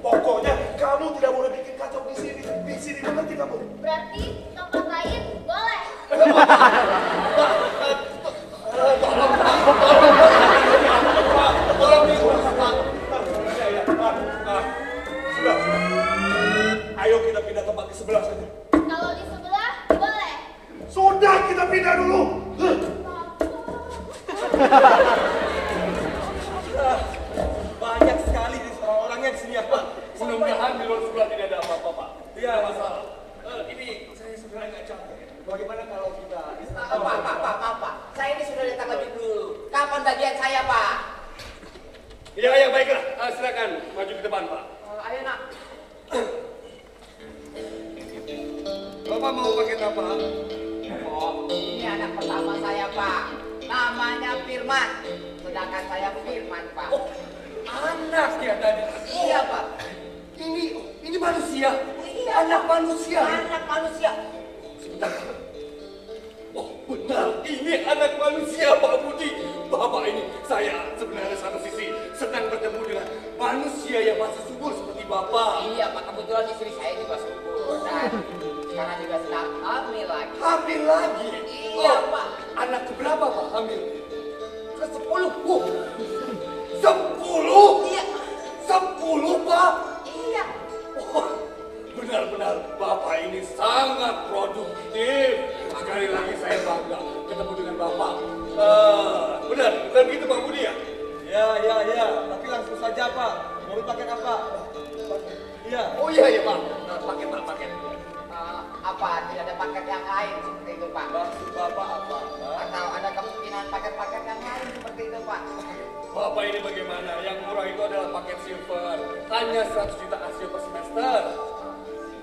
Pokoknya kamu tidak boleh bikin kacau di sini. Di sini mengerti kamu? Berarti tempat lain boleh. Tolong nih. Sudah. Ayo kita pindah tempat di sebelah saja. Kalau di sebelah boleh. Sudah, kita pindah dulu. Banyak sekali orang-orangnya di sini ya Pak. Mudah-mudahan di luar sebelah tidak ada apa-apa Pak. Tidak ada masalah. Ini saya sebenarnya nggak capek. Bagaimana kalau kita Pak. Saya ini sudah datang lebih dulu. Kapan bagian saya, Pak? Ya, baiklah. Silakan maju ke depan Pak. Ayo, nak. Bapak mau pakai apa? Oh, ini anak pertama saya, Pak. Namanya Firman. Sedangkan saya Firman, Pak. Oh, anak ya tadi. Iya, Pak. Ini manusia. Iya, Anak Pak. manusia. Anak manusia. Sebentar. Oh, benar. Ini anak manusia, Pak Budi. Bapak ini, saya sebenarnya satu sisi sedang bertemu dengan manusia yang masih subur seperti Bapak. Iya, Pak. Kebetulan istri saya juga subur. Dan sekarang juga sedang hamil lagi. Hamil lagi? Iya, Pak. Anak keberapa, Pak, hamil? Ke-10. 10? Iya. 10, Pak? Iya. Oh, benar-benar Bapak ini sangat produktif. Sekali lagi saya bangga ketemu dengan Bapak. Benar begitu Pak Budi ya? Ya. Tapi langsung saja Pak. Mau paket apa? Iya. Oh iya Pak. Paket Pak, paket. Apa tidak ada paket yang lain seperti itu, Pak? Maksud Bapak apa? Atau ada kemungkinan paket-paket yang lain seperti itu, Pak? Bapak ini bagaimana? Yang murah itu adalah paket silver. Hanya 100 juta hasil per semester.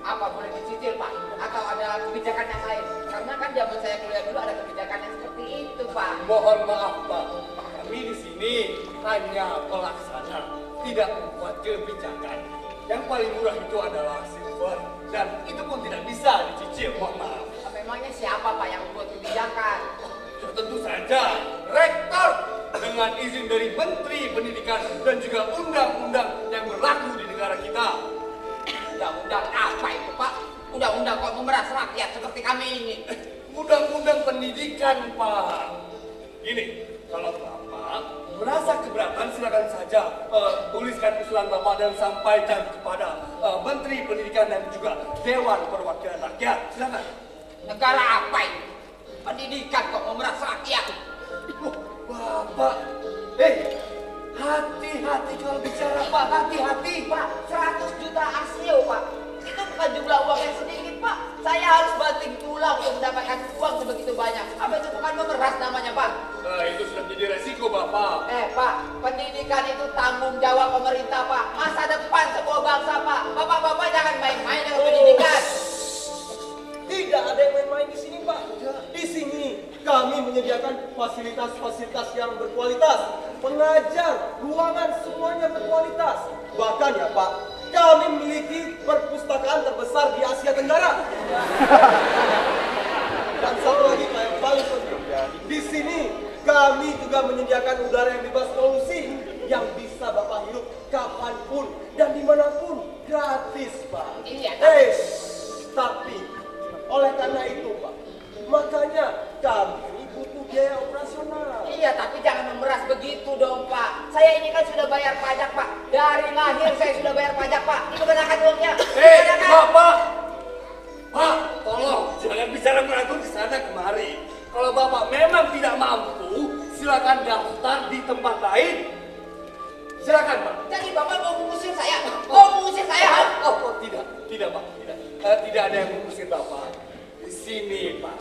Apa boleh dicicil, Pak? Atau ada kebijakan yang lain? Karena kan zaman saya kuliah dulu ada kebijakan yang seperti itu, Pak. Mohon maaf Pak. Kami di sini hanya pelaksana, tidak membuat kebijakan. Yang paling murah itu adalah silver. Dan itu pun tidak bisa dicicil, mohon maaf. Memangnya siapa, Pak, yang membuat kebijakan? Ya, tentu saja, rektor dengan izin dari Menteri Pendidikan dan juga undang-undang yang berlaku di negara kita. Undang-undang apa itu, Pak? Undang-undang kok memeras rakyat seperti kami ini. Undang-undang pendidikan, Pak. Gini, kalau Bapak merasa keberatan, silakan saja tuliskan usulan Bapak dan sampaikan kepada Menteri Pendidikan dan juga Dewan Perwakilan Rakyat. Silakan. Negara apa ini? Pendidikan kok memeras rakyat? Bapak, hati-hati kalau bicara Pak, hati-hati. Pak, 100 juta asio, Pak. Itu bukan jumlah uang yang sedikit, Pak. Saya harus banting tulang untuk mendapatkan uang sebegitu banyak. Apa itu bukan memeras namanya, Pak? Itu sudah menjadi resiko Bapak. Pak, pendidikan itu tanggung jawab pemerintah, Pak. Masa depan sebuah bangsa, Pak. Bapak-bapak jangan main-main dengan pendidikan. Tidak ada yang main-main di sini Pak. Di sini kami menyediakan fasilitas-fasilitas yang berkualitas. Pengajar, ruangan semuanya berkualitas. Bahkan ya Pak, kami memiliki perpustakaan terbesar di Asia Tenggara. Dan satu lagi Pak yang paling penting, di sini kami juga menyediakan udara yang bebas polusi yang bisa Bapak hirup kapanpun dan dimanapun gratis Pak. Iya. Tapi oleh karena itu Pak, makanya kami ini butuh biaya operasional. Iya, tapi jangan memeras begitu dong, Pak. Saya ini kan sudah bayar pajak, Pak. Dari lahir saya sudah bayar pajak, Pak. Digunakan uangnya. Bapak! Pak, tolong jangan bicara mengatur di sana kemari. Kalau Bapak memang tidak mampu, silakan daftar di tempat lain. Silakan, Pak. Jadi Bapak mau mengusir saya? Tidak, Pak, tidak. Tidak ada yang mengusir Bapak. Di sini, Pak,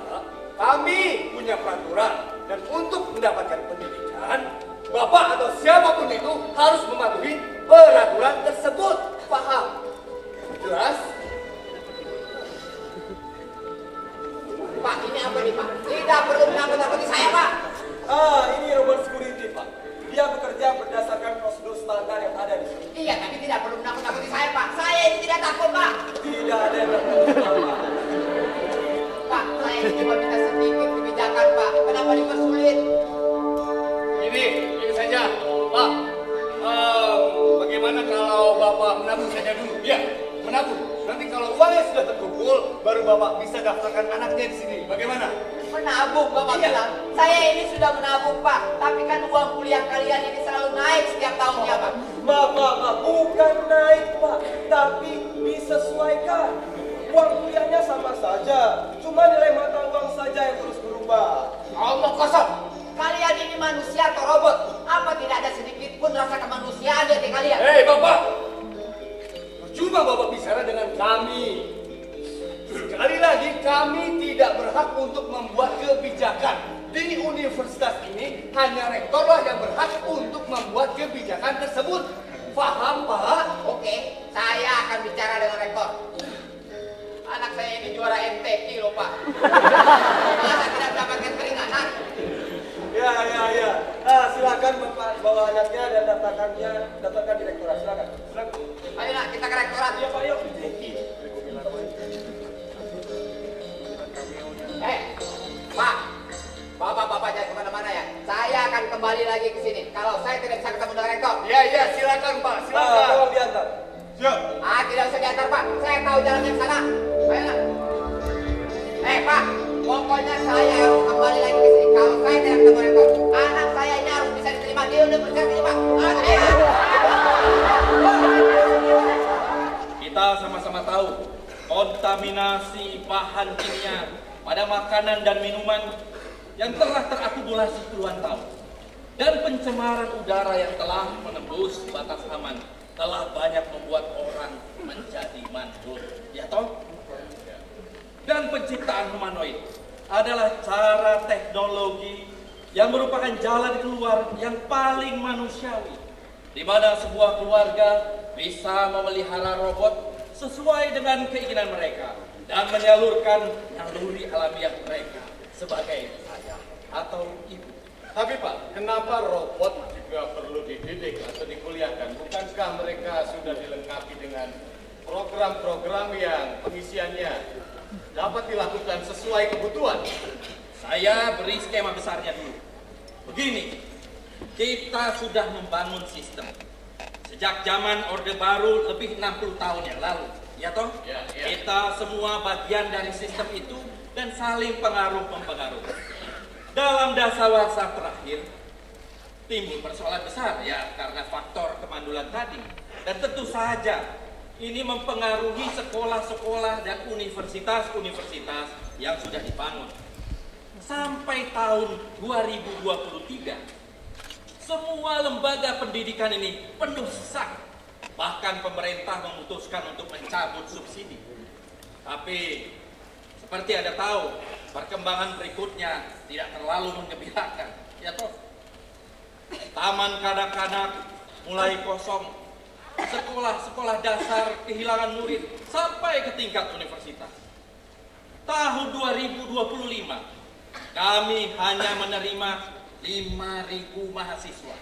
kami punya peraturan dan untuk mendapatkan pendidikan, Bapak atau siapapun itu harus mematuhi peraturan tersebut. Paham? Jelas? Pak, ini apa nih, Pak? Tidak perlu menakut-nakuti saya, Pak. Ini robot security Pak. Dia bekerja berdasarkan prosedur standar yang ada di sini. Iya, tapi tidak perlu menakut-nakuti saya, Pak. Saya ini tidak takut, Pak. Tidak ada yang takut Pak. Pak, saya ini cuma minta sedikit kebijakan, Pak. Kenapa dipersulit? Ini saja, Pak. Bagaimana kalau Bapak menabung saja dulu. Ya, menabung. Nanti kalau uangnya sudah terkumpul, baru Bapak bisa daftarkan anaknya di sini. Bagaimana? Menabung, Bapak bilang. Saya ini sudah menabung, Pak. Tapi kan uang kuliah kalian ini selalu naik setiap tahunnya, Pak. Maaf, bukan naik Pak, tapi disesuaikan. Uang kuliahnya sama saja, cuma nilai mata uang saja yang terus berubah. Omong kosong. Kalian ini manusia atau robot? Apa tidak ada sedikit pun rasa kemanusiaan di hati kalian? Hei Bapak, percuma Bapak bicara dengan kami. Sekali lagi, kami tidak berhak untuk membuat kebijakan. Di universitas ini, hanya rektorlah yang berhak untuk membuat kebijakan tersebut. Paham, Pak? Oke, saya akan bicara dengan rektor. Anak saya ini juara MTQ loh, Pak. Masa tidak mendapatkan keringanan? Ya. Silakan Bapak bawa anaknya dan daftarkan di rektorat. Silakan. Ayo nak, kita ke rektorat. Iya Pak, yuk. Pak, Bapak jangan kemana-mana ya. Saya akan kembali lagi ke sini. Kalau saya tidak bisa ketemu dengan rektor. Ya, silakan Pak, silakan. Tolong diantar. Siap. Tidak usah diantar, Pak. Saya tahu jalannya ke sana. Ayo nak. Pak, pokoknya saya harus kembali lagi ke sini. Kalau saya tidak ketemu rektor, anak saya ini harus bisa diterima di universitas ini, Pak. Kita sama-sama tahu kontaminasi bahan kimia pada makanan dan minuman yang telah terakumulasi puluhan tahun dan pencemaran udara yang telah menembus batas aman telah banyak membuat orang menjadi mandul, ya toh? Dan penciptaan humanoid adalah cara teknologi yang merupakan jalan keluar yang paling manusiawi, di mana sebuah keluarga bisa memelihara robot sesuai dengan keinginan mereka dan menyalurkan naluri alamiah mereka sebagai ayah atau ibu. Tapi Pak, kenapa robot juga perlu dididik atau dikuliahkan? Bukankah mereka sudah dilengkapi dengan program-program yang pengisiannya dapat dilakukan sesuai kebutuhan? Saya beri skema besarnya dulu. Begini, kita sudah membangun sistem sejak zaman Orde Baru lebih 60 tahun yang lalu, ya toh? Ya. Kita semua bagian dari sistem itu dan saling pengaruh-mempengaruh. Dalam dasawarsa terakhir, timbul persoalan besar ya karena faktor kemandulan tadi. Dan tentu saja ini mempengaruhi sekolah-sekolah dan universitas-universitas yang sudah dibangun. Sampai tahun 2023, semua lembaga pendidikan ini penuh sesak. Bahkan pemerintah memutuskan untuk mencabut subsidi. Tapi seperti Anda tahu, perkembangan berikutnya tidak terlalu menggembirakan. Ya toh? Taman kanak-kanak mulai kosong. Sekolah-sekolah dasar kehilangan murid sampai ke tingkat universitas. Tahun 2025, kami hanya menerima 5.000 mahasiswa.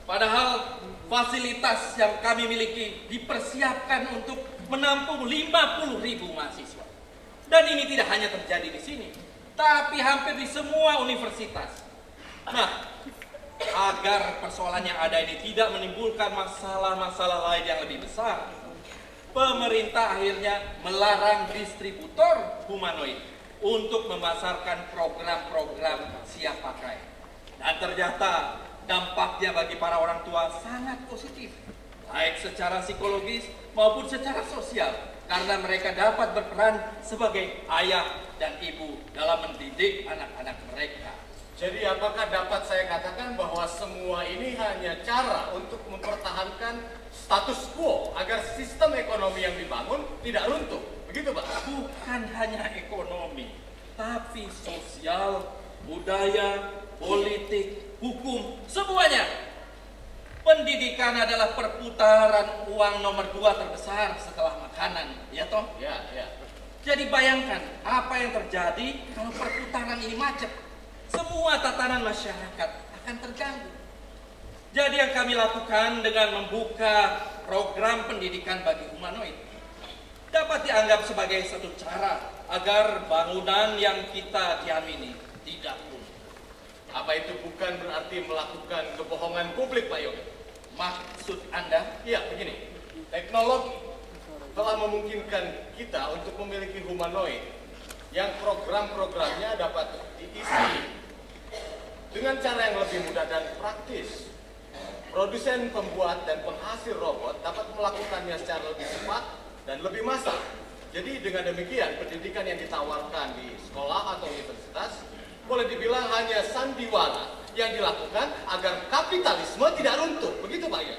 Padahal fasilitas yang kami miliki dipersiapkan untuk menampung 50.000 mahasiswa. Dan ini tidak hanya terjadi di sini, tapi hampir di semua universitas. Nah, agar persoalan yang ada ini tidak menimbulkan masalah-masalah lain yang lebih besar, pemerintah akhirnya melarang distributor humanoid untuk memasarkan program-program siap pakai. Dan ternyata dampaknya bagi para orang tua sangat positif, baik secara psikologis maupun secara sosial, karena mereka dapat berperan sebagai ayah dan ibu dalam mendidik anak-anak mereka. Jadi apakah dapat saya katakan bahwa semua ini hanya cara untuk mempertahankan status quo agar sistem ekonomi yang dibangun tidak runtuh? Begitu Pak? Bukan hanya ekonomi, tapi sosial, budaya, politik, hukum, semuanya. Pendidikan adalah perputaran uang nomor 2 terbesar setelah makanan, ya toh? Ya. Jadi bayangkan apa yang terjadi kalau perputaran ini macet. Semua tatanan masyarakat akan terganggu. Jadi yang kami lakukan dengan membuka program pendidikan bagi humanoid dapat dianggap sebagai satu cara agar bangunan yang kita diami ini tidak runtuh. Apa itu bukan berarti melakukan kebohongan publik Pak Yoga? Maksud Anda? Iya, begini. Teknologi telah memungkinkan kita untuk memiliki humanoid yang program-programnya dapat diisi dengan cara yang lebih mudah dan praktis. Produsen, pembuat, dan penghasil robot dapat melakukannya secara lebih cepat dan lebih massal. Jadi dengan demikian, pendidikan yang ditawarkan di sekolah atau universitas boleh dibilang hanya sandiwara yang dilakukan agar kapitalisme tidak runtuh. Begitu Pak ya?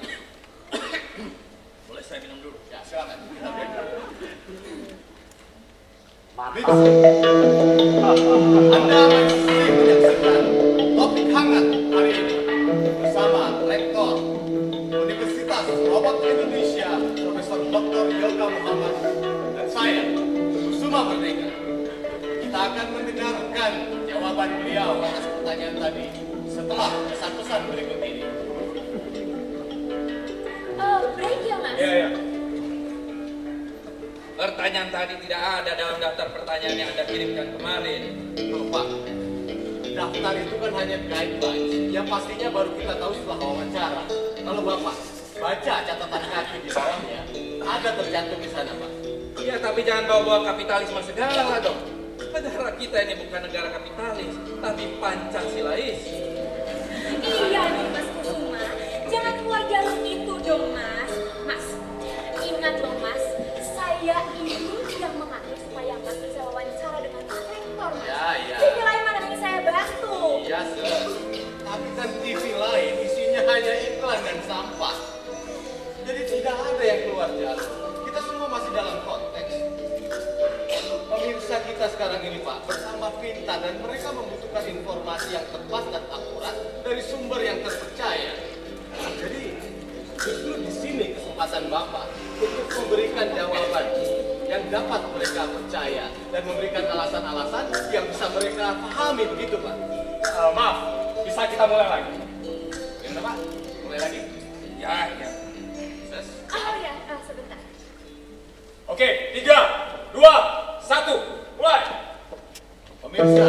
Boleh saya minum dulu? Ya, silakan. Anda masih menyaksikan topik hangat hari ini bersama Rektor Universitas Robot Indonesia, Profesor Dr. Yoga Muhammad, dan saya, Kusuma Merdeka. Kita akan mendengarkan jawaban beliau atas pertanyaan tadi setelah pesan-pesan berikut ini. Break ya, Mas? Ya. Pertanyaan tadi tidak ada dalam daftar pertanyaan yang Anda kirimkan kemarin. Loh Pak, daftar itu kan hanya guidelines yang pastinya baru kita tahu setelah wawancara. Kalau Bapak baca catatan kaki di bawahnya, ada tercantum di sana Pak. Ya, tapi jangan bawa-bawa kapitalisme segala dong. Negara kita ini bukan negara kapitalis, tapi Pancasilais. Iya nih, Mas Kusuma. Jangan keluar jalur itu dong, Mas. Mas, ingat loh, Mas. Saya ini yang mengatur supaya Mas bisa wawancara dengan Pak Rektor, Mas. Ya. TV lain mana yang saya bantu? Iya, Sir. Tapi kan TV lain isinya hanya iklan dan sampah. Jadi tidak ada yang keluar jalur. Kita semua masih dalam konteks. Pemirsa kita sekarang ini Pak, bertambah pintar dan mereka membutuhkan informasi yang tepat dan akurat dari sumber yang terpercaya. Jadi justru di sini kesempatan Bapak untuk memberikan jawaban yang dapat mereka percaya dan memberikan alasan-alasan yang bisa mereka pahami, begitu Pak. Maaf, bisa kita mulai lagi? Gimana Pak? Mulai lagi? Ya. Ses. Oh ya, sebentar. Oke, 3, 2, 1, mulai! Pemirsa,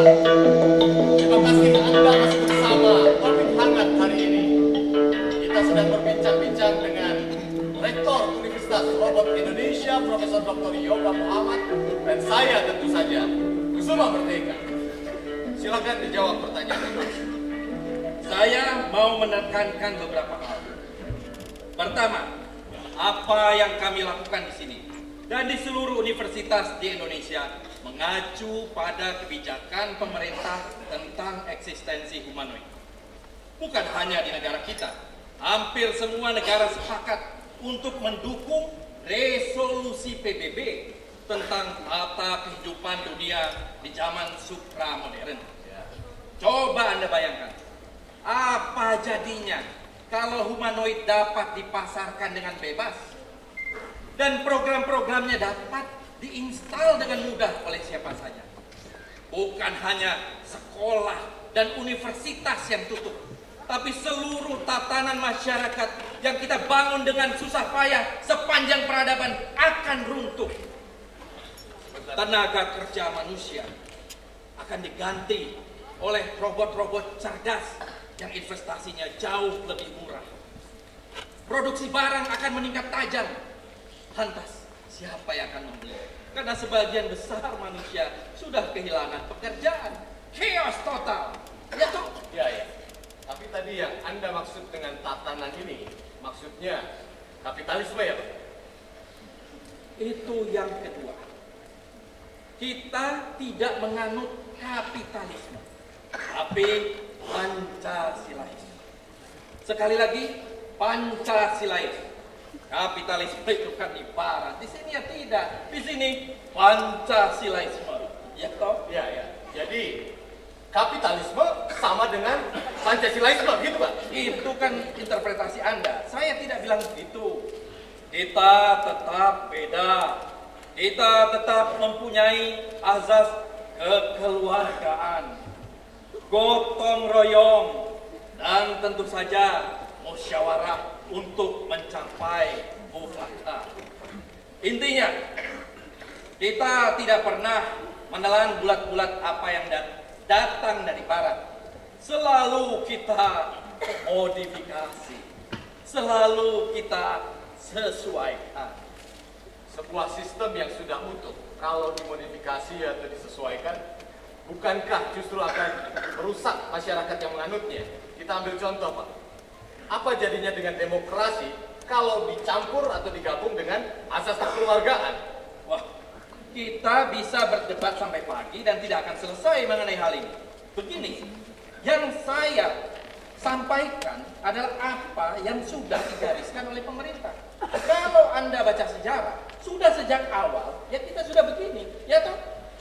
terima kasih Anda masih bersama topik hangat hari ini. Kita sedang berbincang-bincang dengan Rektor Universitas Robot Indonesia, Profesor Dr. Yoga Muhammad, dan saya tentu saja, Kusuma Merdeka. Silakan dijawab pertanyaan. Saya mau menekankan beberapa hal. Pertama, apa yang kami lakukan di sini dan di seluruh universitas di Indonesia mengacu pada kebijakan pemerintah tentang eksistensi humanoid. Bukan hanya di negara kita, hampir semua negara sepakat untuk mendukung resolusi PBB tentang tata kehidupan dunia di zaman supramodern. Coba Anda bayangkan, apa jadinya kalau humanoid dapat dipasarkan dengan bebas dan program-programnya dapat diinstal dengan mudah oleh siapa saja. Bukan hanya sekolah dan universitas yang tutup, tapi seluruh tatanan masyarakat yang kita bangun dengan susah payah sepanjang peradaban akan runtuh. Tenaga kerja manusia akan diganti oleh robot-robot cerdas yang investasinya jauh lebih murah. Produksi barang akan meningkat tajam. Lantas, siapa yang akan membeli? Karena sebagian besar manusia sudah kehilangan pekerjaan. Chaos total. Ya toh? Ya. Tapi tadi yang Anda maksud dengan tatanan ini, maksudnya kapitalisme ya Pak? Itu yang kedua. Kita tidak menganut kapitalisme, tapi Pancasilais. Sekali lagi, Pancasilais. Kapitalisme itu kan ibarat. Di sini ya tidak. Di sini Pancasilaisme. Ya toh? Ya. Jadi kapitalisme sama dengan Pancasilaisme, gitu Pak? Itu kan interpretasi Anda. Saya tidak bilang begitu. Kita tetap beda. Kita tetap mempunyai azas kekeluargaan, gotong royong, dan tentu saja musyawarah untuk mencapai mufakat. Intinya, kita tidak pernah menelan bulat-bulat apa yang datang dari barat. Selalu kita modifikasi, selalu kita sesuaikan. Sebuah sistem yang sudah utuh, kalau dimodifikasi atau disesuaikan, bukankah justru akan merusak masyarakat yang menganutnya? Kita ambil contoh, Pak. Apa jadinya dengan demokrasi kalau dicampur atau digabung dengan asas kekeluargaan? Wah, kita bisa berdebat sampai pagi dan tidak akan selesai mengenai hal ini. Begini, yang saya sampaikan adalah apa yang sudah digariskan oleh pemerintah. Kalau Anda baca sejarah, sudah sejak awal, ya kita sudah begini, ya toh?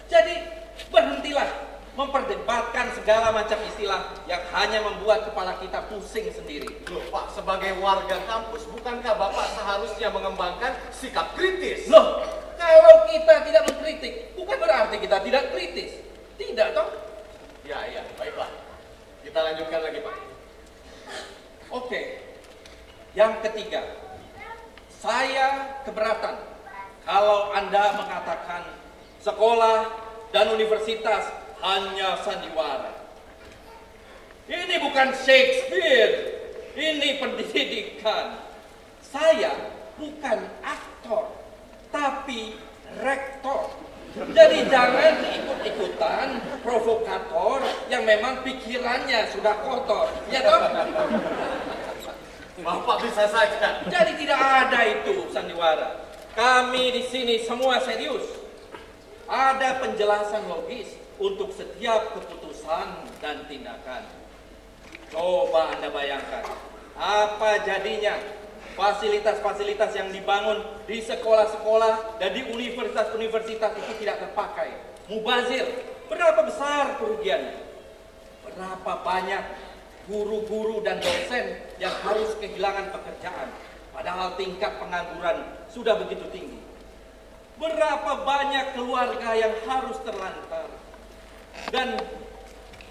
Jadi berhentilah memperdebatkan segala macam istilah yang hanya membuat kepala kita pusing sendiri. Loh, Pak, sebagai warga kampus, bukankah Bapak seharusnya mengembangkan sikap kritis? Loh, kalau kita tidak mengkritik, bukan berarti kita tidak kritis. Tidak toh? Ya, baiklah. Kita lanjutkan lagi, Pak. Oke, yang ketiga, saya keberatan kalau Anda mengatakan sekolah dan universitas hanya sandiwara. Ini bukan Shakespeare, ini pendidikan. Saya bukan aktor, tapi rektor. Jadi jangan ikut-ikutan provokator yang memang pikirannya sudah kotor, ya toh? Bapak bisa saja. Jadi tidak ada itu sandiwara. Kami di sini semua serius. Ada penjelasan logis untuk setiap keputusan dan tindakan. Coba Anda bayangkan, apa jadinya fasilitas-fasilitas yang dibangun di sekolah-sekolah dan di universitas-universitas itu tidak terpakai. Mubazir, berapa besar kerugiannya? Berapa banyak guru-guru dan dosen yang harus kehilangan pekerjaan, padahal tingkat pengangguran sudah begitu tinggi. Berapa banyak keluarga yang harus terlantar. Dan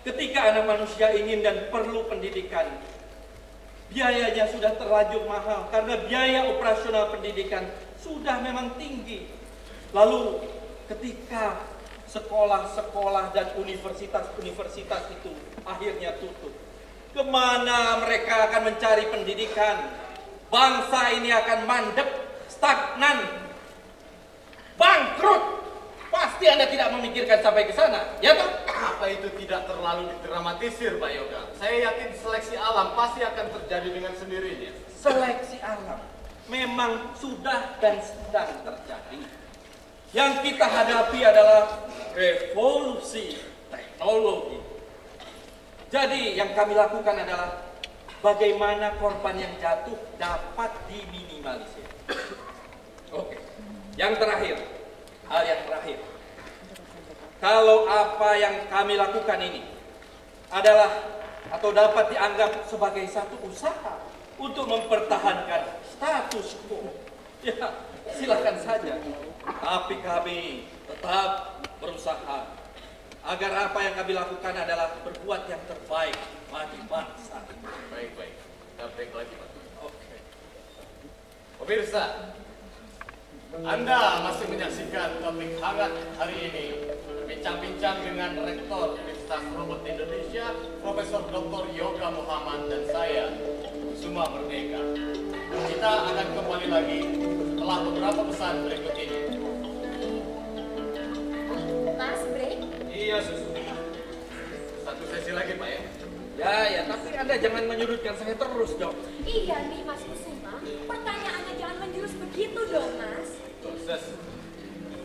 ketika anak manusia ingin dan perlu pendidikan, biayanya sudah terlanjur mahal karena biaya operasional pendidikan sudah memang tinggi. Lalu ketika sekolah-sekolah dan universitas-universitas itu akhirnya tutup, kemana mereka akan mencari pendidikan? Bangsa ini akan mandek, stagnan, bangkrut. Pasti Anda tidak memikirkan sampai ke sana, ya toh? Apa itu tidak terlalu didramatisir, Pak Yoga? Saya yakin seleksi alam pasti akan terjadi dengan sendirinya. Seleksi alam memang sudah dan sedang terjadi. Yang kita hadapi adalah revolusi teknologi. Jadi yang kami lakukan adalah bagaimana korban yang jatuh dapat diminimalisir. Oke. Yang terakhir, hal yang terakhir. Kalau apa yang kami lakukan ini adalah atau dapat dianggap sebagai satu usaha untuk mempertahankan status quo, ya silakan saja. Tapi kami tetap berusaha agar apa yang kami lakukan adalah berbuat yang terbaik bagi bangsa. Baik. Kita break lagi, Pak. Oke. Pemirsa, Anda masih menyaksikan topik hangat hari ini, bincang-bincang dengan Rektor Universitas Robot Indonesia, Profesor Dr. Yoga Muhammad dan saya, Kusuma Merdeka. Kita akan kembali lagi setelah beberapa pesan berikut ini. Mas, break? Iya, Susu. Satu sesi lagi, Pak ya. Ya, tapi Anda jangan menyudutkan saya terus dong. Iya nih Mas Kusuma, pertanyaannya jangan menjurus begitu dong Mas. Proses.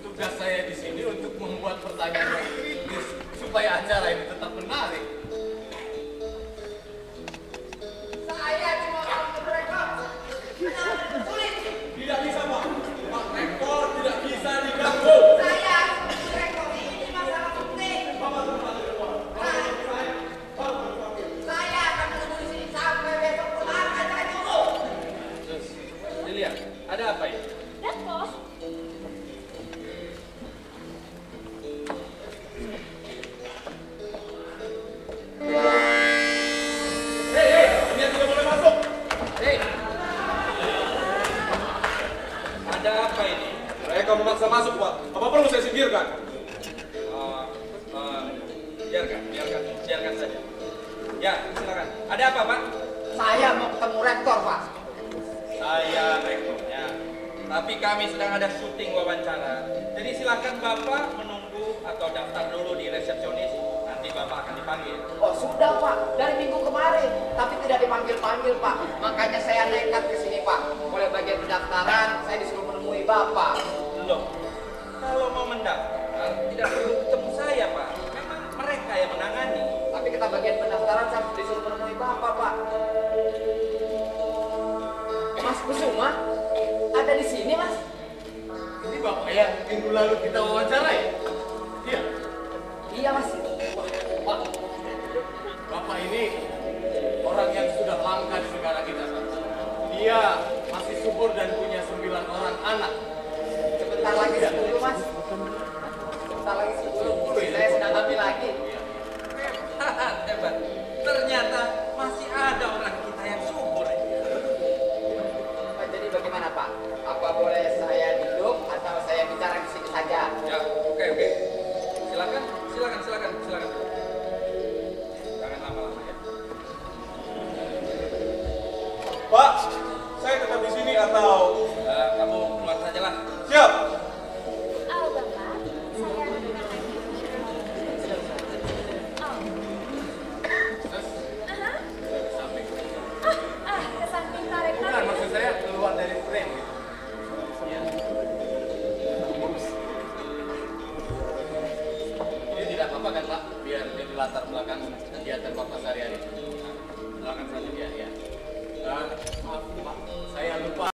Tugas saya di sini untuk membuat pertanyaan yang kritis supaya acara ini tetap menarik. Saya cuma orang mereka. Sulit. Tidak bisa, Pak. Pak Rektor tidak bisa diganggu. Saya rektor ini masalah penting. Saya akan menunggu di sini sampai besok pulang acara dulu. Terus, dilihat, ada apa ini? Dan bos, Hei, ini yang tidak boleh masuk. Hei, ada apa ini? Mereka memaksa masuk, Pak. Apa perlu saya singkirkan? Biarkan saja. Ya, silakan. Ada apa, Pak? Saya mau ketemu rektor, Pak. Saya rektornya. Tapi kami sedang ada syuting wawancara. Jadi silakan Bapak menunggu atau daftar dulu di resepsionis. Nanti Bapak akan dipanggil. Oh sudah Pak, dari minggu kemarin, tapi tidak dipanggil-panggil Pak. Makanya saya nekat ke sini Pak. Mulai bagian pendaftaran, saya disuruh menemui Bapak. Loh, kalau mau mendaftar tidak perlu ketemu saya Pak. Memang mereka yang menangani. Tapi kita bagian pendaftaran, saya disuruh menemui Bapak Pak. Mas Kusuma, ada di sini Mas? Ini Bapak yang minggu lalu kita wawancara ya? Iya. Iya Mas. Pak, Bapak ini orang yang sudah langka di negara kita. Dia masih subur dan punya 9 orang anak. Sebentar lagi 10 Mas. Sebentar lagi 10. Saya sedang ambil lagi. Hebat, hebat. Ternyata masih ada orang kita yang subur. Jadi bagaimana Pak? Apa boleh saya duduk atau saya bicara di sini saja? Ya, oke. Silakan. Jangan lama-lama ya. Pak, saya tetap di sini atau... Kamu keluar saja lah. Siap. Bapak, saya bukan lagi. Ke samping tarik Bukan, maksud saya keluar dari frame. Iya. Ini tidak apa-apa kan Pak? Biar jadi latar belakang kegiatan Bapak sehari-hari. Silakan saja ya. Dan maaf Pak, saya lupa.